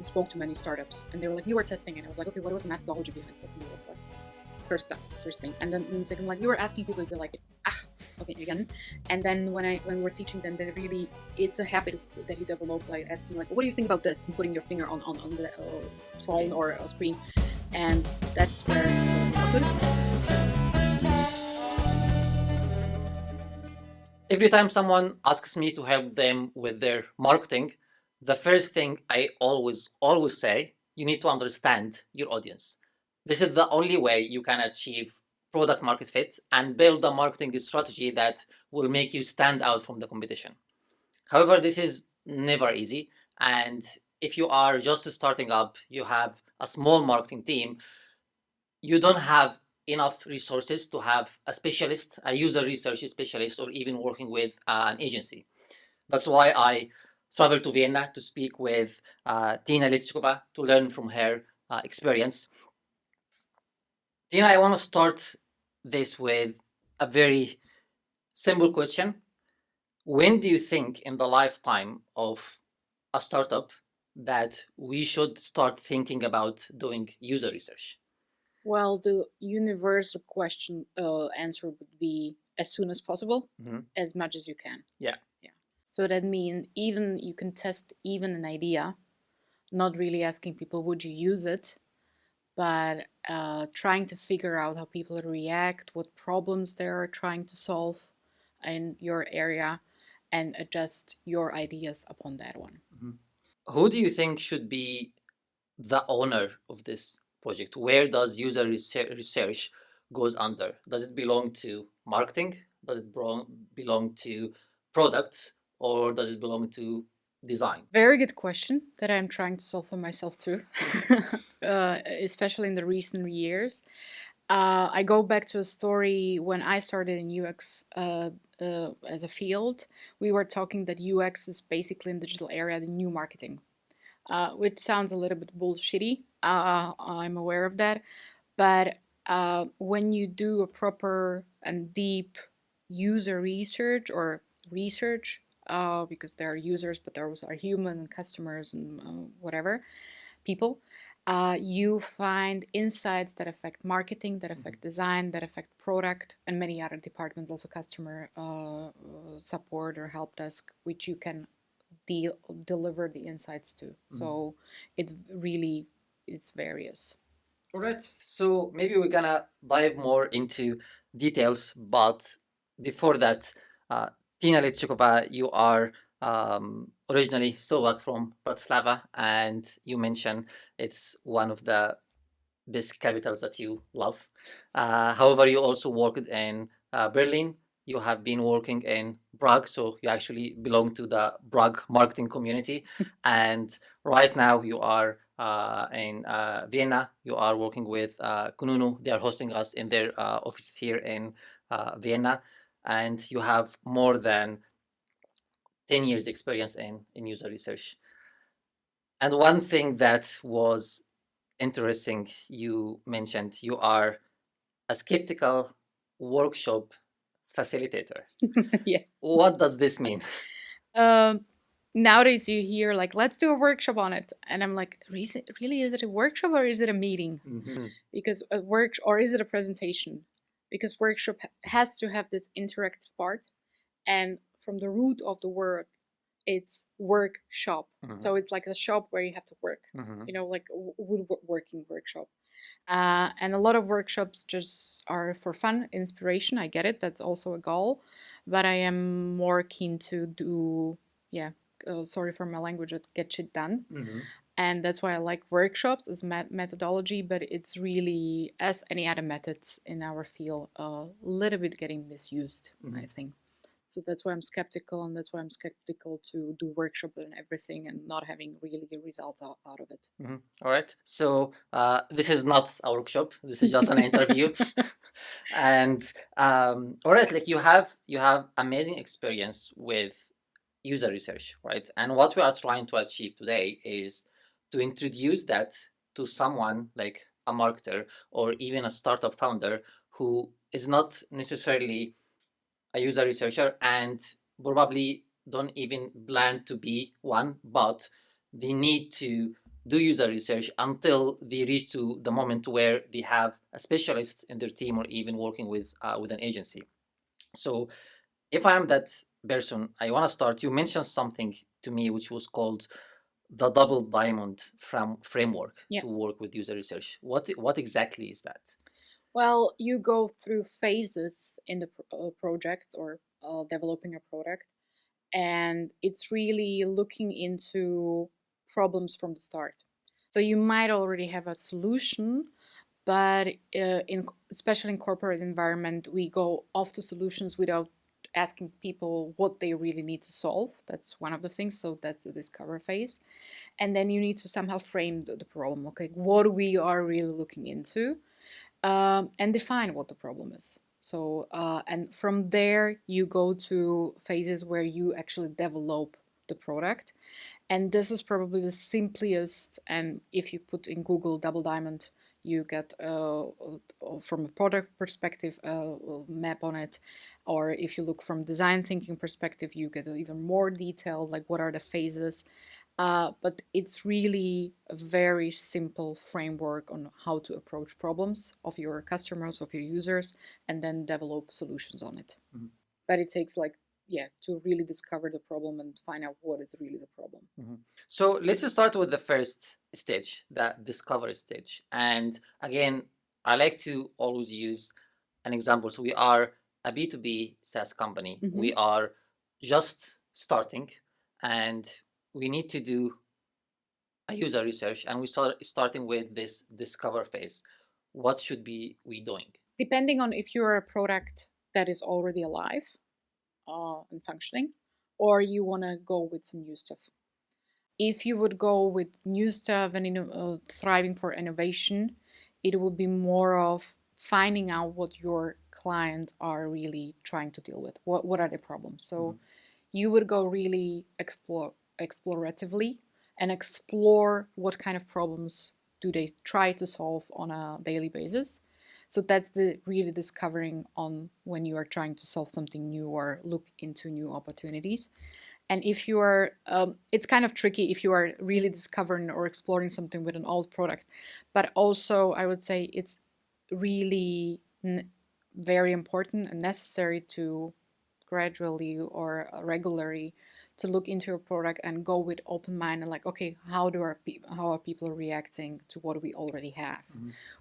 spoke to many startups, and they were like, you were testing, and I was like, okay, what was the methodology behind testing? What? First thing, and then second, like, we were asking people if they like it. Okay, again. And then when we were teaching them, they really, it's a habit that you develop, like asking, like, what do you think about this, and putting your finger on the phone or a screen, and that's where it's good. Every time someone asks me to help them with their marketing, the first thing I always say, you need to understand your audience. This is the only way you can achieve product market fit and build a marketing strategy that will make you stand out from the competition. However, this is never easy. And if you are just starting up, you have a small marketing team, you don't have enough resources to have a specialist, a user research specialist, or even working with an agency. That's why I traveled to Vienna to speak with Tina Ličkova to learn from her experience. Tina, I want to start this with a very simple question. When do you think in the lifetime of a startup that we should start thinking about doing user research? Well, the universal question answer would be as soon as possible, as much as you can. Yeah. So that means even you can test even an idea, not really asking people, would you use it? But trying to figure out how people react, what problems they are trying to solve in your area, and adjust your ideas upon that one. Who do you think should be the owner of this project? Where does user research goes under? Does it belong to marketing? Does it belong to product? Or does it belong to design? Very good question that I'm trying to solve for myself too, especially in the recent years. I go back to a story when I started in UX as a field. We were talking that UX is basically in the digital area the new marketing, which sounds a little bit bullshitty. I'm aware of that. But when you do a proper and deep user research or research, because there are users, but those are human and customers and whatever people, you find insights that affect marketing, that affect design, that affect product, and many other departments, also customer support or help desk, which you can deliver the insights to. So it's various. All right, so maybe we're gonna dive more into details, but before that, Tina Ličkova, you are originally Slovak from Bratislava, and you mentioned it's one of the best capitals that you love. However, you also worked in Berlin. You have been working in Prague, so you actually belong to the Prague marketing community. And right now you are in Vienna. You are working with Kununu. They are hosting us in their office here in Vienna. And you have more than 10 years experience in user research. And one thing that was interesting, you mentioned you are a skeptical workshop facilitator. Yeah. What does this mean? Nowadays you hear like, let's do a workshop on it. And I'm like, really, is it a workshop or is it a meeting? Because a or is it a presentation? Because workshop has to have this interactive part. And from the root of the word, it's workshop. So it's like a shop where you have to work, like a woodworking workshop. And a lot of workshops just are for fun, inspiration. I get it. That's also a goal. But I am more keen to do, sorry for my language, get shit done. And that's why I like workshops as methodology, but it's really, as any other methods in our field, a little bit getting misused, I think. So that's why I'm skeptical, and that's why I'm skeptical to do workshop and everything and not having really good results out of it. All right. So this is not a workshop. This is just an interview. And all right, like you have amazing experience with user research, right? And what we are trying to achieve today is to introduce that to someone like a marketer or even a startup founder who is not necessarily a user researcher and probably don't even plan to be one, but they need to do user research until they reach to the moment where they have a specialist in their team or even working with an agency. So if I'm that person, I want to start. You mentioned something to me which was called the double diamond framework Yeah. to work with user research. What exactly is that? Well, you go through phases in the project or developing a product, and it's really looking into problems from the start. So you might already have a solution, but especially in corporate environment, we go off to solutions without asking people what they really need to solve. That's one of the things. So that's the discover phase, and then you need to somehow frame the problem. Okay, what we are really looking into, and define what the problem is. So, and from there, you go to phases where you actually develop the product. And this is probably the simplest. And if you put in Google Double Diamond, you get, from a product perspective, a map on it. Or if you look from design thinking perspective, you get even more detailed, like what are the phases. But it's really a very simple framework on how to approach problems of your customers, of your users, and then develop solutions on it. Mhm. But it takes like, yeah, to really discover the problem and find out what is really the problem. So let's just start with the first stage, that discovery stage. And again, I like to always use an example. So we are a B2B SaaS company. We are just starting and we need to do a user research, and we start starting with this discover phase. What should be we doing? Depending on if you're a product that is already alive and functioning, or you want to go with some new stuff. If you would go with new stuff and thriving for innovation, it would be more of finding out what your clients are really trying to deal with. What are the problems? So you would go really exploratively and explore what kind of problems do they try to solve on a daily basis. So that's the really discovering on when you are trying to solve something new or look into new opportunities. And if you are, it's kind of tricky if you are really discovering or exploring something with an old product. But also, I would say it's really very important and necessary to gradually or regularly to look into your product and go with open mind and like, okay, how are people reacting to what we already have?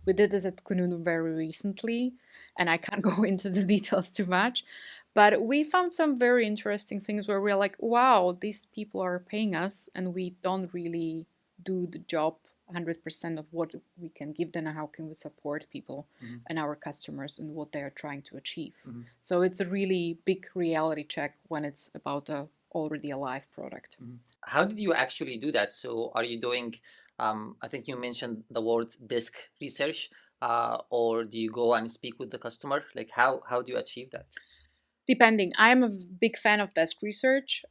We did this at Kununu very recently, and I can't go into the details too much, but we found some very interesting things where we're like, wow, these people are paying us and we don't really do the job 100% of what we can give them and how can we support people and our customers and what they are trying to achieve. So it's a really big reality check when it's about a already alive product. How did you actually do that? So are you doing, I think you mentioned the word disk research, or do you go and speak with the customer? Like how do you achieve that? Depending, I'm a big fan of desk research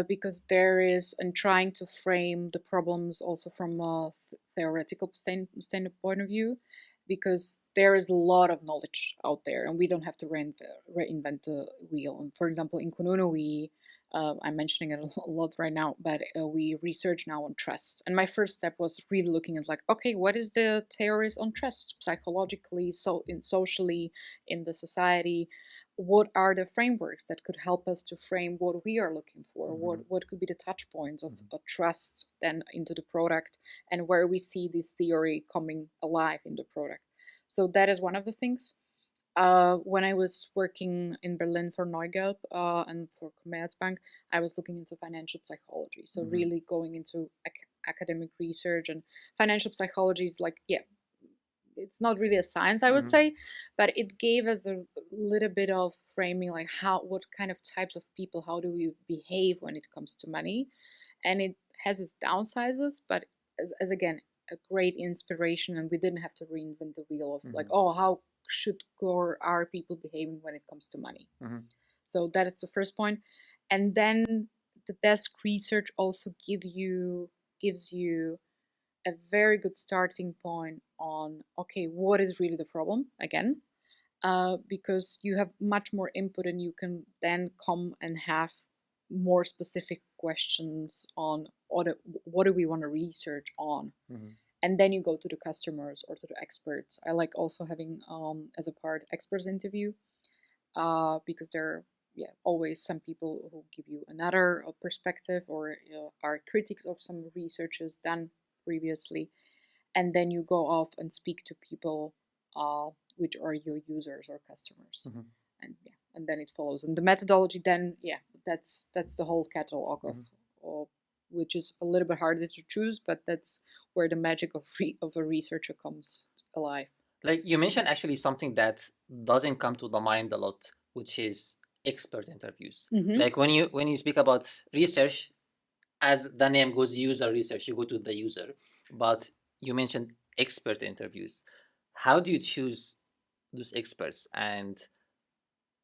because there is, and trying to frame the problems also from a theoretical standpoint of view, because there is a lot of knowledge out there and we don't have to reinvent the wheel. And for example, in Kununu, I'm mentioning it a lot right now, but we research now on trust. And my first step was really looking at like, okay, what is the theories on trust psychologically, so in socially, in the society? What are the frameworks that could help us to frame what we are looking for? What could be the touch points of trust then into the product, and where we see this theory coming alive in the product? So that is one of the things. When I was working in Berlin for Neugeld and for Commerzbank, I was looking into financial psychology. So really going into academic research, and financial psychology is like, yeah, it's not really a science, I would say, but it gave us a little bit of framing, like what kind of types of people, how do we behave when it comes to money. And it has its downsides, but as again, a great inspiration, and we didn't have to reinvent the wheel of like, oh, how should or are people behaving when it comes to money. So that is the first point. And then the desk research also gives you a very good starting point on, okay, what is really the problem again, because you have much more input and you can then come and have more specific questions on what do we want to research on. Mhm. And then you go to the customers or to the experts. I like also having as a part experts interview because there are always some people who give you another perspective or are critics of some researches done previously. And then you go off and speak to people which are your users or customers. Mhm. And then it follows. And the methodology then, that's the whole catalog of which is a little bit harder to choose, but that's where the magic of a researcher comes alive. Like you mentioned actually something that doesn't come to the mind a lot, which is expert interviews. Mhm. Like when you speak about research, as the name goes, user research, you go to the user. But you mentioned expert interviews. How do you choose those experts, and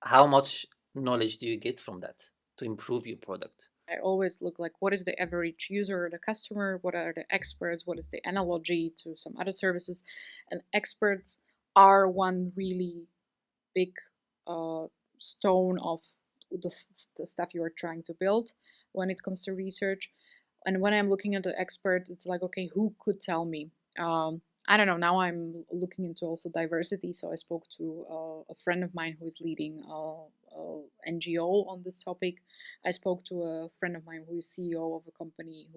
how much knowledge do you get from that to improve your product? I always look like what is the average user or the customer, what are the experts, what is the analogy to some other services. And experts are one really big stone of the stuff you are trying to build when it comes to research. And when I'm looking at the experts, it's like, okay, who could tell me? I don't know. Now I'm looking into also diversity. So I spoke to a friend of mine who is leading a NGO on this topic. I spoke to a friend of mine who is CEO of a company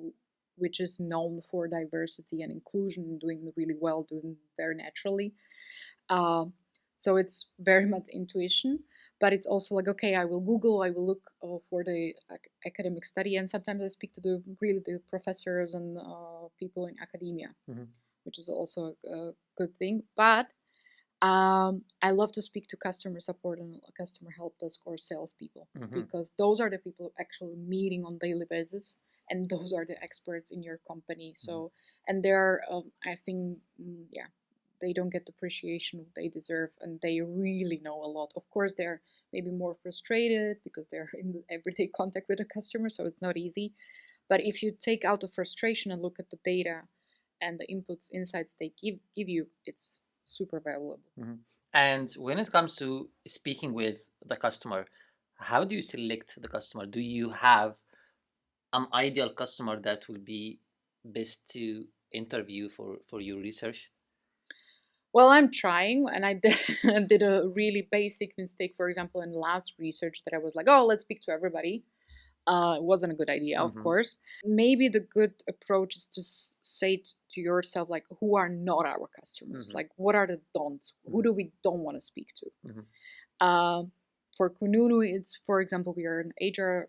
which is known for diversity and inclusion, doing really well, doing very naturally. So it's very much intuition, but it's also like, okay, I will Google, I will look for the academic study, and sometimes I speak to the professors and people in academia, which is also a good thing. But I love to speak to customer support and customer help desk or salespeople because those are the people actually meeting on daily basis, and those are the experts in your company. So, and they're, I think, they don't get the appreciation they deserve, and they really know a lot. Of course, they're maybe more frustrated because they're in everyday contact with the customer, so it's not easy. But if you take out the frustration and look at the data and the inputs, insights they give you, it's super valuable. And when it comes to speaking with the customer, how do you select the customer? Do you have an ideal customer that will be best to interview for your research? Well, I'm trying, and I did a really basic mistake, for example, in last research that I was like, oh, let's speak to everybody. It wasn't a good idea, of course. Maybe the good approach is to say to yourself, like, who are not our customers? Like, what are the don'ts? Who do we don't want to speak to? For Kununu, it's, for example, we are an HR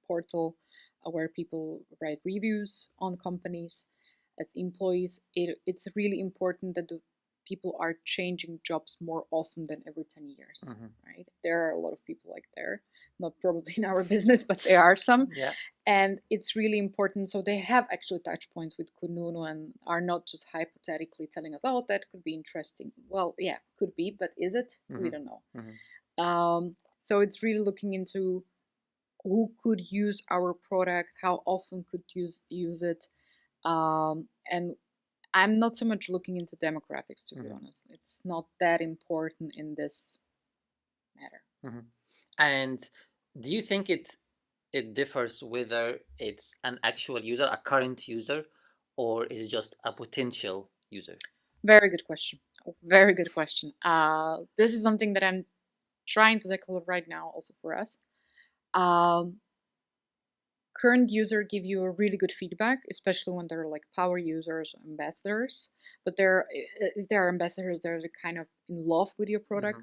portal where people write reviews on companies as employees. It's really important that the people are changing jobs more often than every 10 years, right? There are a lot of people like there, not probably in our business, but there are some. Yeah. And it's really important. So they have actually touch points with Kununu and are not just hypothetically telling us, oh, that could be interesting. Well, yeah, could be, but is it? We don't know. So it's really looking into who could use our product, how often could use it. And I'm not so much looking into demographics, to be honest. It's not that important in this matter. And do you think it differs whether it's an actual user, a current user, or is it just a potential user? Very good question. Very good question. This is something that I'm trying to tackle right now also for us. Current user give you a really good feedback, especially when they're like power users, ambassadors. But if they're ambassadors, they're kind of in love with your product.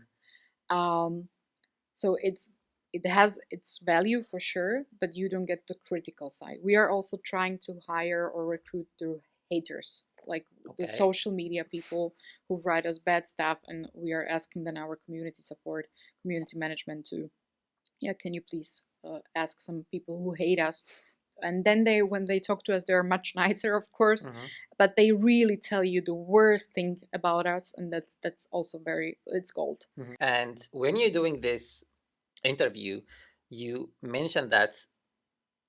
So it has its value for sure, but you don't get the critical side. We are also trying to hire or recruit the haters, like the social media people who write us bad stuff, and we are asking then our community support, community management to, can you please ask some people who hate us? And then when they talk to us, they're much nicer, of course, but they really tell you the worst thing about us, and that's also it's gold. And when you're doing this interview, you mentioned that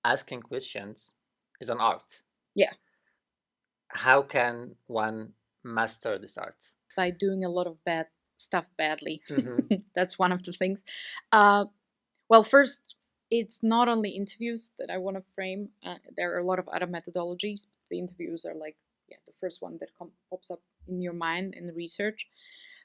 asking questions is an art. Yeah. How can one master this art? By doing a lot of bad stuff badly. That's one of the things. Well, first, it's not only interviews that I want to frame. There are a lot of other methodologies. The interviews are like, yeah, the first one that pops up in your mind in the research.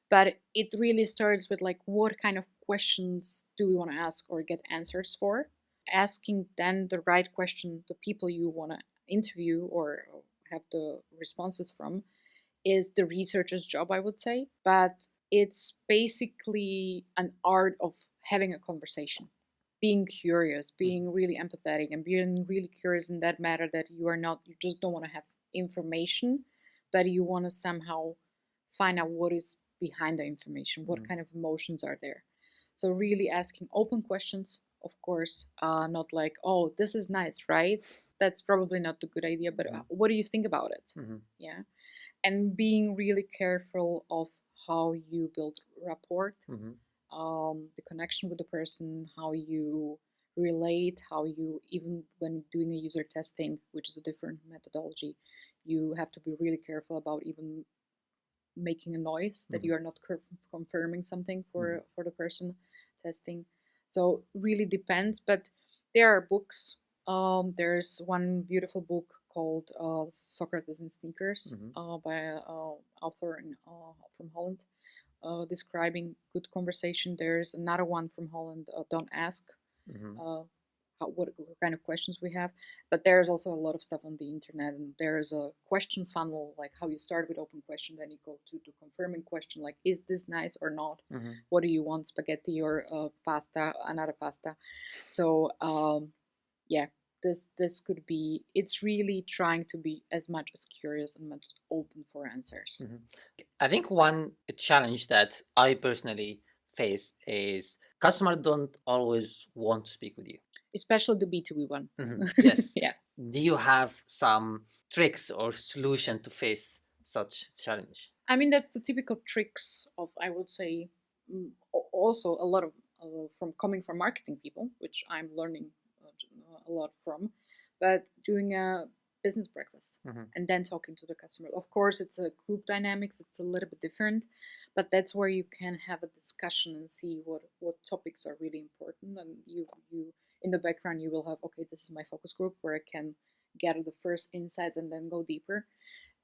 But it really starts with like, what kind of questions do we want to ask or get answers for? Asking then the right question, the people you want to interview or have the responses from, is the researcher's job, I would say. But it's basically an art of having a conversation, being curious, being really empathetic, and being really curious in that matter that you just don't want to have information, but you want to somehow find out what is behind the information, what kind of emotions are there. So really asking open questions, of course, not like, oh, this is nice, right? That's probably not the good idea, but what do you think about it? Yeah. And being really careful of how you build rapport, the connection with the person, how you relate, how you, even when doing a user testing, which is a different methodology, you have to be really careful about even making a noise that you are not confirming something for the person testing. So really depends, but there are books. There's one beautiful book called Socrates and Sneakers by an author from Holland, describing good conversation. There's another one from Holland, Don't Ask, what kind of questions we have. But there's also a lot of stuff on the internet, and there's a question funnel, like how you start with open question, then you go to the confirming question, like, is this nice or not? What do you want, spaghetti or pasta, another pasta? So yeah, this could be, it's really trying to be as much as curious and much open for answers. I think one challenge that I personally face is customers don't always want to speak with you, especially the B2B one. Yes. Yeah. Do you have some tricks or solution to face such challenge? I mean, that's the typical tricks of, I would say, also a lot of from coming from marketing people, which I'm learning a lot from, but doing a business breakfast and then talking to the customer. Of course, it's a group dynamics; it's a little bit different, but that's where you can have a discussion and see what topics are really important, and you in the background you will have, okay, this is my focus group where I can gather the first insights and then go deeper,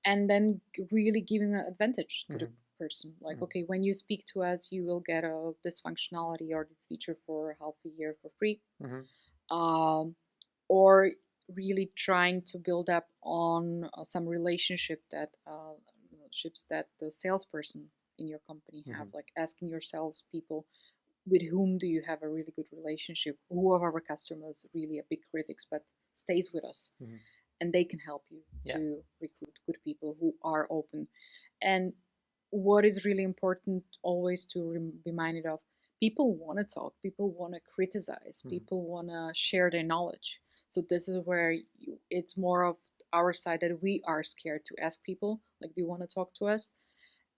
and then really giving an advantage to the person, like, okay, when you speak to us, you will get this functionality or this feature for half a year for free, or really trying to build up on some relationship that ships that the salesperson in your company have, like asking your salespeople, with whom do you have a really good relationship, who of our customers really a big critics but stays with us, and they can help you to recruit good people who are open. And what is really important always to be reminded of, people want to talk, people want to criticize, people want to share their knowledge. So this is where it's more of our side that we are scared to ask people, like, do you want to talk to us?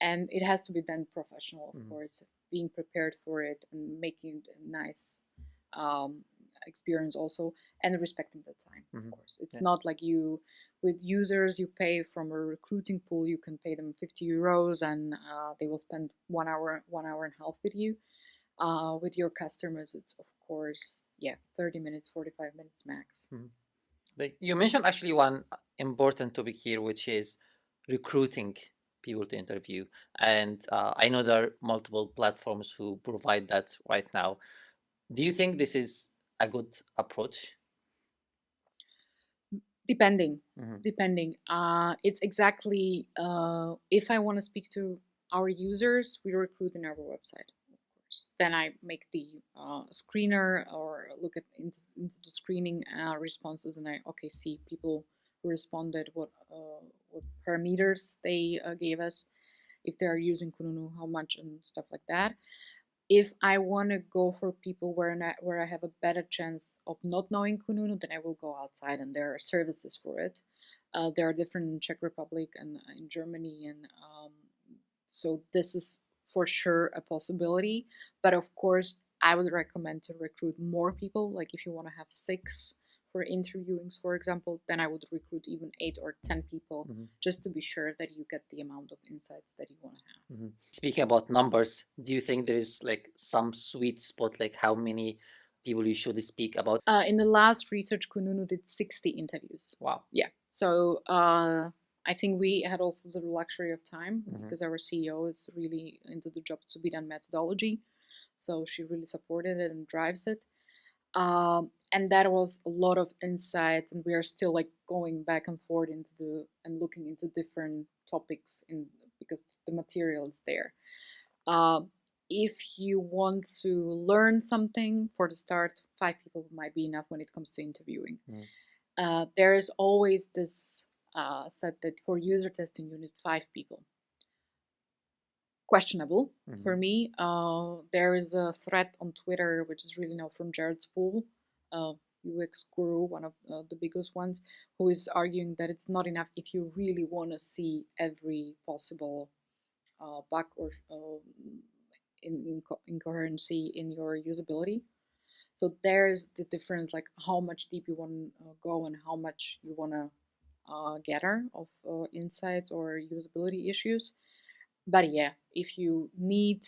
And it has to be done professional, of course, being prepared for it and making it a nice experience also, and respecting the time, of course. It's not like you, with users, you pay from a recruiting pool, you can pay them 50 euros and they will spend 1 hour, 1.5 hours with you. With your customers, it's of course, 30 minutes, 45 minutes max. Like you mentioned actually one important topic here, which is recruiting people to interview. And I know there are multiple platforms who provide that right now. Do you think this is a good approach? Depending. It's exactly, if I want to speak to our users, we recruit in our website, of course. Then I make the screener or look at into the screening responses, and I see people who responded, what parameters they gave us, if they are using Kununu, how much, and stuff like that. If I want to go for people where I have a better chance of not knowing Kununu, then I will go outside, and there are services for it. There are different in Czech Republic and in Germany, and so this is for sure a possibility. But of course, I would recommend to recruit more people. Like if you want to have 6 for interviewings, for example, then I would recruit even 8 or 10 people, just to be sure that you get the amount of insights that you want to have. Speaking about numbers, do you think there is like some sweet spot, like how many people usually speak about? In the last research, Kununu did 60 interviews. Wow. Yeah. So I think we had also the luxury of time because our CEO is really into the job to be done methodology. So she really supported it and drives it. And that was a lot of insights, and we are still like going back and forth and looking into different topics because the material is there. If you want to learn something for the start, 5 people might be enough when it comes to interviewing. There is always this said that for user testing you need 5 people. Questionable for me. There is a thread on Twitter which is really now from Jared Spool, UX guru, one of the biggest ones, who is arguing that it's not enough if you really want to see every possible bug or incoherency in your usability. So there's the difference, like how much deep you want to go and how much you want to gather of insights or usability issues. But yeah, if you need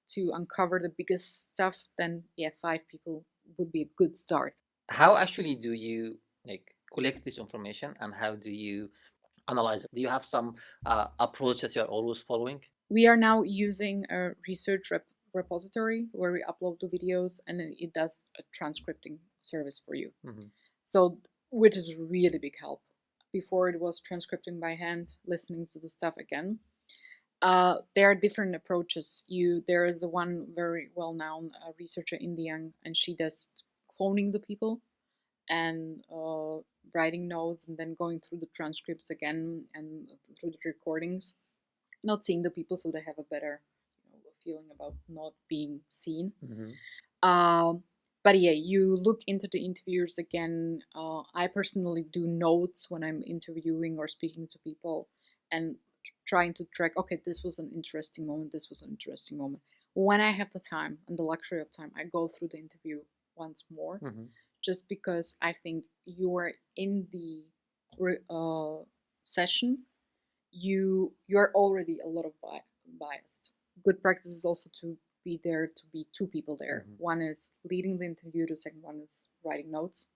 to uncover the biggest stuff, then yeah, 5 people would be a good start. How actually do you like collect this information, and how do you analyze it? Do you have some approach that you're always following? We are now using a research repository where we upload the videos and then it does a transcripting service for you. So, which is really big help. Before it was transcripting by hand, listening to the stuff again. There are different approaches. There is one very well-known researcher, Indian, and she does phoning the people and writing notes and then going through the transcripts again and through the recordings, not seeing the people, so they have a better feeling about not being seen. But yeah, you look into the interviewers again. I personally do notes when I'm interviewing or speaking to people and trying to track, okay, this was an interesting moment, this was an interesting moment. When I have the time and the luxury of time, I go through the interview once more, just because I think you are in the session, you are already a lot of biased. Good practice is also to be there to be 2 people there. One is leading the interview, the second one is writing notes,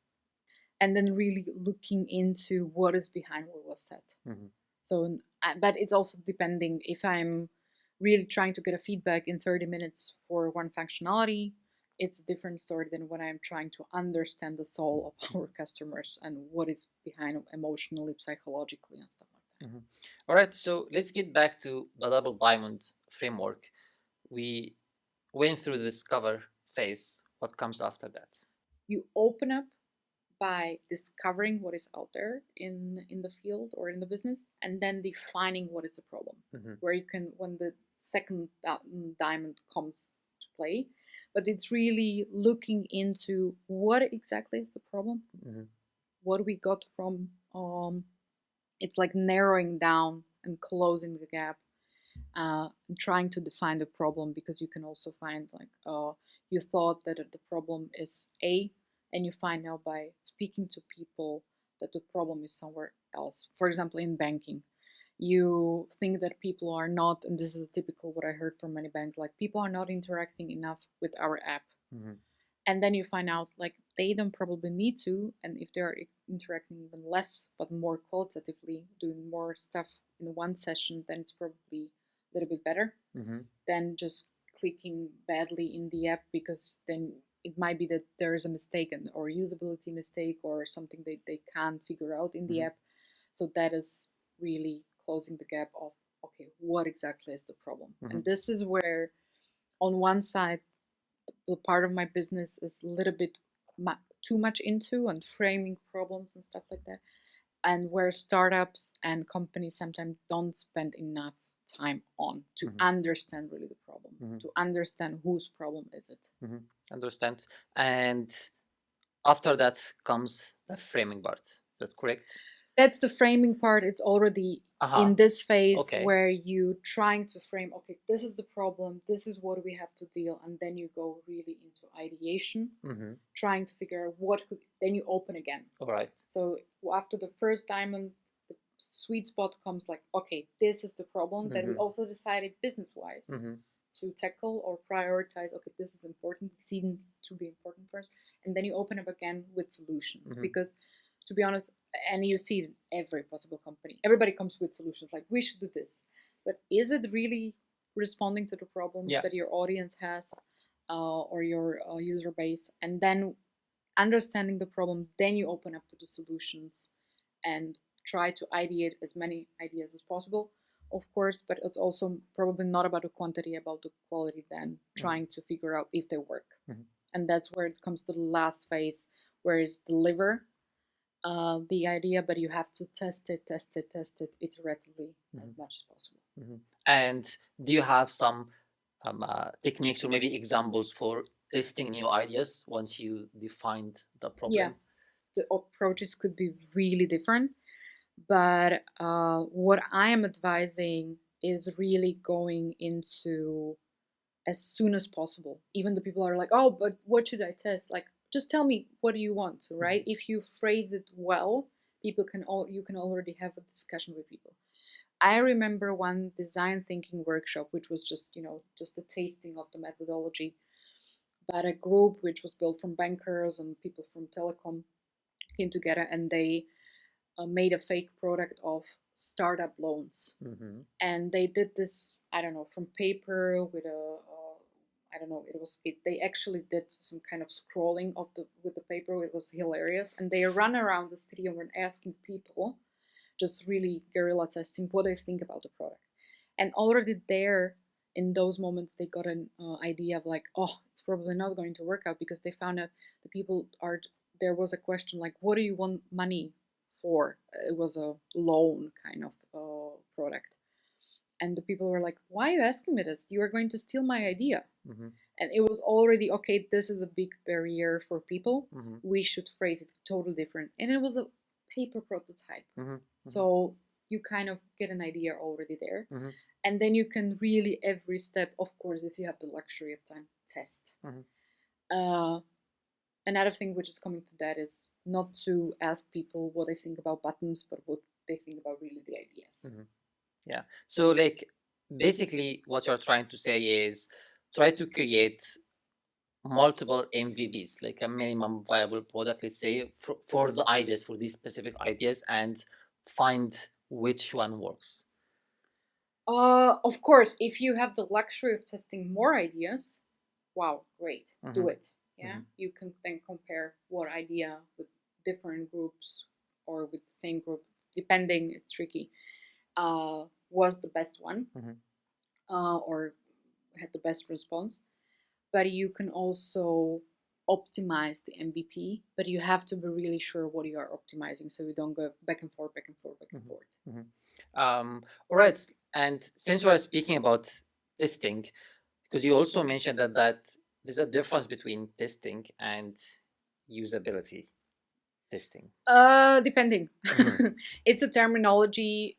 and then really looking into what is behind what was said. So, but it's also depending. If I'm really trying to get a feedback in 30 minutes for one functionality, it's a different story than when I'm trying to understand the soul of our customers and what is behind emotionally, psychologically, and stuff like that. All right, so let's get back to the double diamond framework. We went through the discover phase. What comes after that? You open up by discovering what is out there in the field or in the business, and then defining what is the problem. Where you can, when the second diamond comes to play, but it's really looking into what exactly is the problem, what we got from it's like narrowing down and closing the gap, and trying to define the problem, because you can also find like you thought that the problem is A, and you find out by speaking to people that the problem is somewhere else. For example, in banking, you think that people are not, and this is typical what I heard from many banks, like people are not interacting enough with our app. And then you find out like they don't probably need to, and if they're interacting even less but more qualitatively, doing more stuff in one session, then it's probably a little bit better than just clicking badly in the app, because then it might be that there is a mistake or usability mistake or something they can't figure out in the app. So that is really closing the gap of, okay, what exactly is the problem? And this is where on one side the part of my business is a little bit too much into and framing problems and stuff like that, and where startups and companies sometimes don't spend enough time on to understand really the problem, to understand whose problem is it. Understand. And after that comes the framing part. That's correct? That's the framing part. It's already in this phase where you trying to frame, okay, this is the problem, this is what we have to deal, and then you go really into ideation, trying to figure out what could, then you open again. All right. So after the first diamond, the sweet spot comes like, okay, this is the problem that we also decided business-wise to tackle or prioritize. Okay, this is important, seems to be important first, and then you open up again with solutions. Because, to be honest, and you see it in every possible company, everybody comes with solutions like we should do this, but is it really responding to the problems that your audience has or your user base? And then understanding the problem, then you open up to the solutions and try to ideate as many ideas as possible, of course, but it's also probably not about the quantity, about the quality, then trying to figure out if they work. And that's where it comes to the last phase, where is deliver the idea, but you have to test it iteratively as much as possible. And do you have some techniques or maybe examples for testing new ideas once you defined the problem? Yeah, the approaches could be really different, but what I am advising is really going into as soon as possible. Even the people are like, oh, but what should I test? Like, just tell me, what do you want, right? If you phrase it well, you can already have a discussion with people. I remember one design thinking workshop, which was just a tasting of the methodology, but a group which was built from bankers and people from telecom came together, and they made a fake product of startup loans. And they did this, I don't know, from paper with a I don't know, they actually did some kind of scrolling with the paper. It was hilarious. And they run around the city and were asking people, just really guerrilla testing, what they think about the product. And already there, in those moments, they got an idea of like, oh, it's probably not going to work out, because they found out the people there was a question like, what do you want money for? It was a loan kind of product. And the people were like, why are you asking me this? You are going to steal my idea. And it was already, okay, this is a big barrier for people. We should phrase it totally different. And it was a paper prototype. So you kind of get an idea already there. And then you can really, every step, of course, if you have the luxury of time, test. Another thing which is coming to that is not to ask people what they think about buttons, but what they think about really the ideas. Yeah. So like basically what you're trying to say is try to create multiple MVPs, like a minimum viable product, let's say, for the ideas, for these specific ideas, and find which one works. Of course, if you have the luxury of testing more ideas, wow, great, do it. Yeah, you can then compare what idea with different groups or with the same group, depending, it's tricky, was the best one or had the best response. But you can also optimize the MVP, but you have to be really sure what you are optimizing, so you don't go back and forth. All right. And since we're speaking about testing, because you also mentioned that there's a difference between testing and usability testing. Depending. It's a terminology.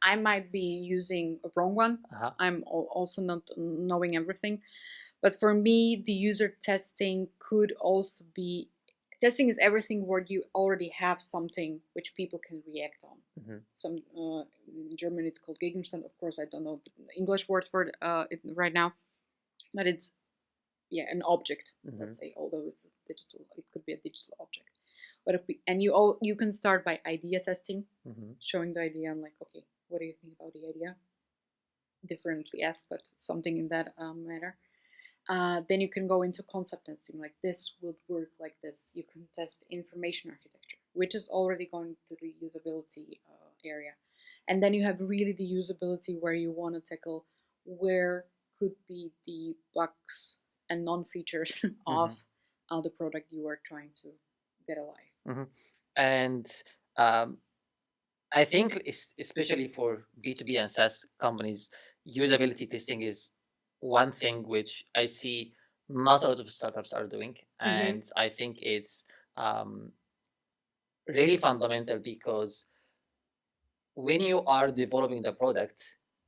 I might be using a wrong one. I'm also not knowing everything. But for me, the user testing could also be, testing is everything where you already have something which people can react on. Some in German it's called Gegenstand. Of course, I don't know the English word for it right now, but it's an object. Let's say, although it's a digital, it could be a digital object. But you can start by idea testing, showing the idea and like, okay, what do you think about the idea? Differently asked, but something in that manner. Then you can go into concept testing, like this would work like this. You can test information architecture, which is already going to the usability area. And then you have really the usability where you want to tackle where could be the bugs and non-features of the product you are trying to get alive. And I think especially for B2B and SaaS companies, usability testing is one thing which I see not a lot of startups are doing. And I think it's really fundamental, because when you are developing the product,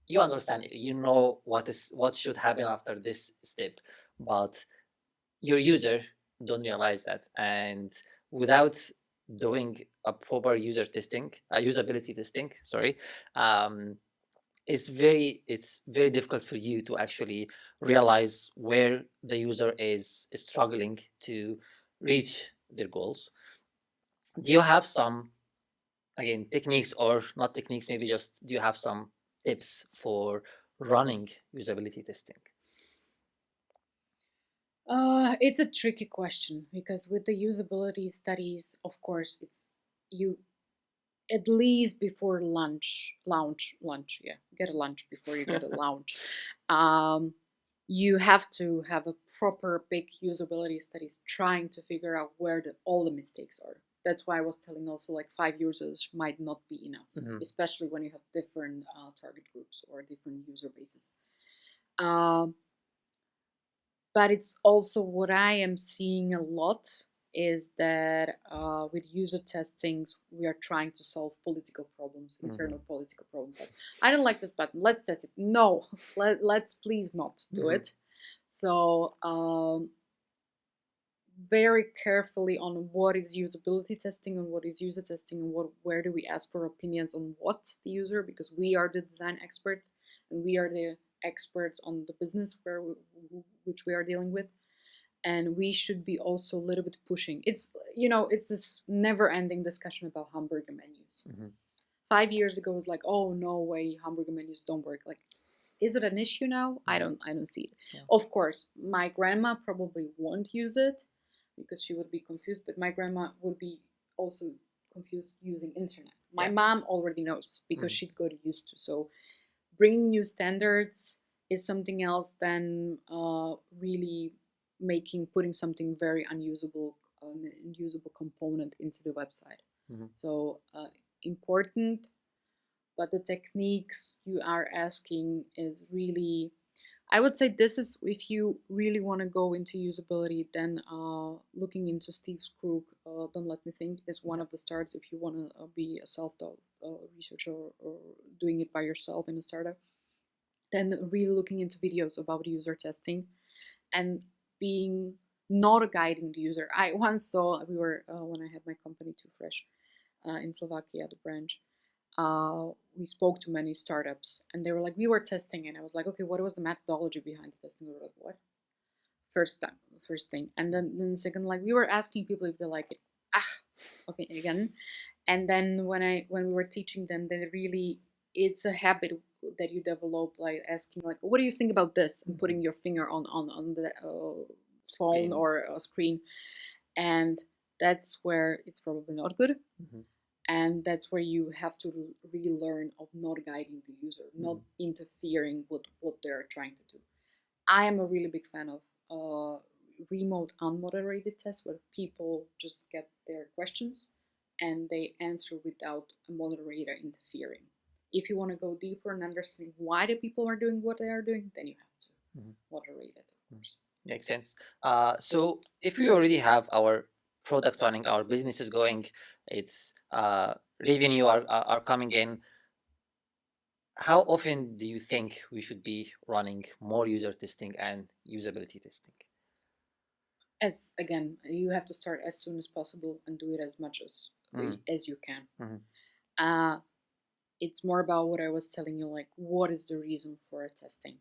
you understand, you know what should happen after this step, but your user don't realize that. And without doing a proper usability testing, it's very difficult for you to actually realize where the user is struggling to reach their goals. Do you have some, again, techniques, or not techniques, maybe just do you have some tips for running usability testing? It's a tricky question because with the usability studies, of course, it's you at least before lunch, yeah, get a lunch before you get a lounge. You have to have a proper big usability studies trying to figure out where all the mistakes are. That's why I was telling also like 5 users might not be enough, especially when you have different target groups or different user bases. But it's also what I am seeing a lot is that with user testings, we are trying to solve political problems, internal political problems. Like, I don't like this button, let's test it. No, let's please not do it. So very carefully on what is usability testing and what is user testing and where do we ask for opinions on what the user, because we are the design expert and we are the experts on the business which we are dealing with, and we should be also a little bit pushing. It's it's this never-ending discussion about hamburger menus. 5 years ago it was like, oh no way, hamburger menus don't work. Like, is it an issue now? I don't see it. Yeah. Of course, my grandma probably won't use it because she would be confused, but my grandma would be also confused using internet. My mom already knows because she'd got used to. So bringing new standards is something else than really putting something very unusable component into the website. So important, but the techniques you are asking is really, I would say this is, if you really want to go into usability, then looking into Steve Krug, Don't Let Me Think, is one of the starts if you want to be a self-taught researcher or doing it by yourself in a startup. Then really looking into videos about user testing and being not guiding the user. I once saw, we were, when I had my company Too Fresh in Slovakia, the branch, we spoke to many startups and they were like, we were testing, and I was like, okay, what was the methodology behind the testing? We were like, what? First thing. And then second, like, we were asking people if they like it. Okay, again. And then when we were teaching them, then really, it's a habit that you develop, like asking like, what do you think about this, and putting your finger on the phone or a screen, and that's where it's probably not good. And that's where you have to relearn of not guiding the user, not interfering with what they're trying to do. I am a really big fan of remote unmoderated tests where people just get their questions and they answer without a moderator interfering. If you want to go deeper and understand why the people are doing what they are doing, then you have to moderate it, of course. Makes sense. So if we already have our products running, our business is going, it's revenue are coming in, how often do you think we should be running more user testing and usability testing? As again, you have to start as soon as possible and do it as much as you can. It's more about what I was telling you, like, what is the reason for a testing?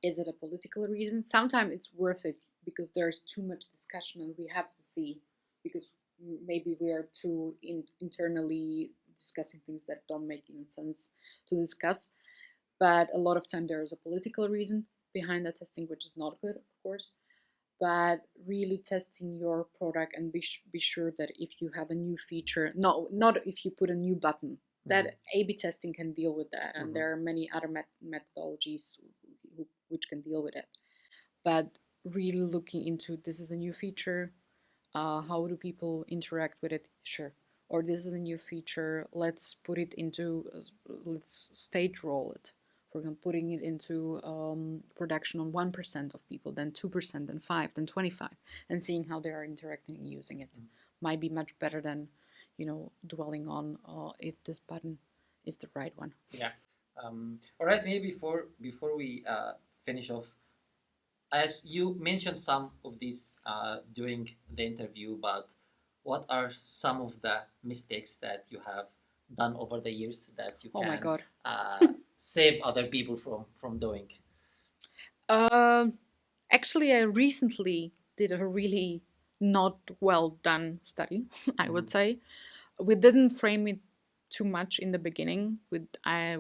Is it a political reason? Sometimes it's worth it because there's too much discussion and we have to see, because maybe we are too internally discussing things that don't make any sense to discuss. But a lot of time there is a political reason behind the testing, which is not good, of course. But really testing your product and be sure that if you have a new feature, not if you put a new button, that A/B testing can deal with that, and there are many other methodologies which can deal with it. But really looking into, this is a new feature, how do people interact with it? Sure. Or this is a new feature, let's put it into, let's stage roll it. For example, putting it into production on 1% of people, then 2%, then 5%, then 25%, and seeing how they are interacting and using it might be much better than, dwelling on if this button is the right one. Yeah. All right. Maybe before we finish off, as you mentioned some of these during the interview, but what are some of the mistakes that you have done over the years that you can Oh my God. save other people from doing? Actually, I recently did a really not well done study, I would say. We didn't frame it too much in the beginning. I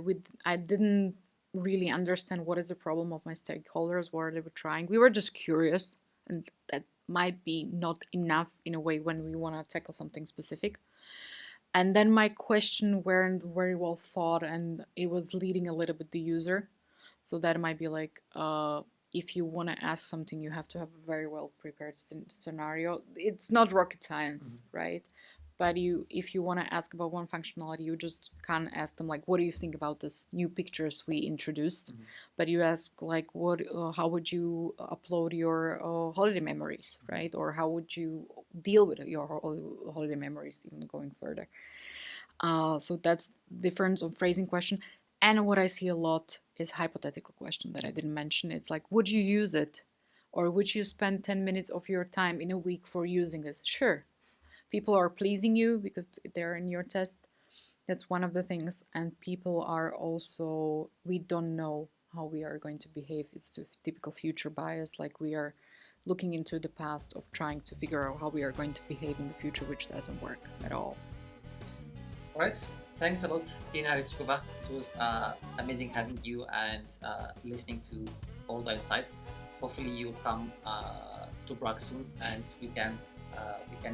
didn't really understand what is the problem of my stakeholders, what they were trying. We were just curious, and that might be not enough in a way when we want to tackle something specific. And then my question weren't very well thought, and it was leading a little bit the user. So that might be like, if you want to ask something, you have to have a very well prepared scenario. It's not rocket science, right? But if you want to ask about one functionality, you just can't ask them like, "What do you think about this new pictures we introduced?" But you ask like, how would you upload your holiday memories, right? Or how would you deal with your holiday memories, even going further. So that's difference of phrasing question. And what I see a lot is hypothetical question that I didn't mention. It's like, would you use it? Or would you spend 10 minutes of your time in a week for using this? Sure. People are pleasing you because they're in your test. That's one of the things. And people are also, we don't know how we are going to behave. It's the typical future bias. Like we are looking into the past of trying to figure out how we are going to behave in the future, which doesn't work at all. All right. Thanks a lot, Tina Ličkova. It was amazing having you and listening to all the insights. Hopefully, you'll come to Prague soon, and we can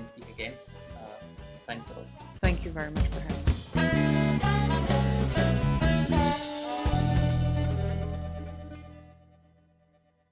speak again. Thanks a lot. Thank you very much for having me.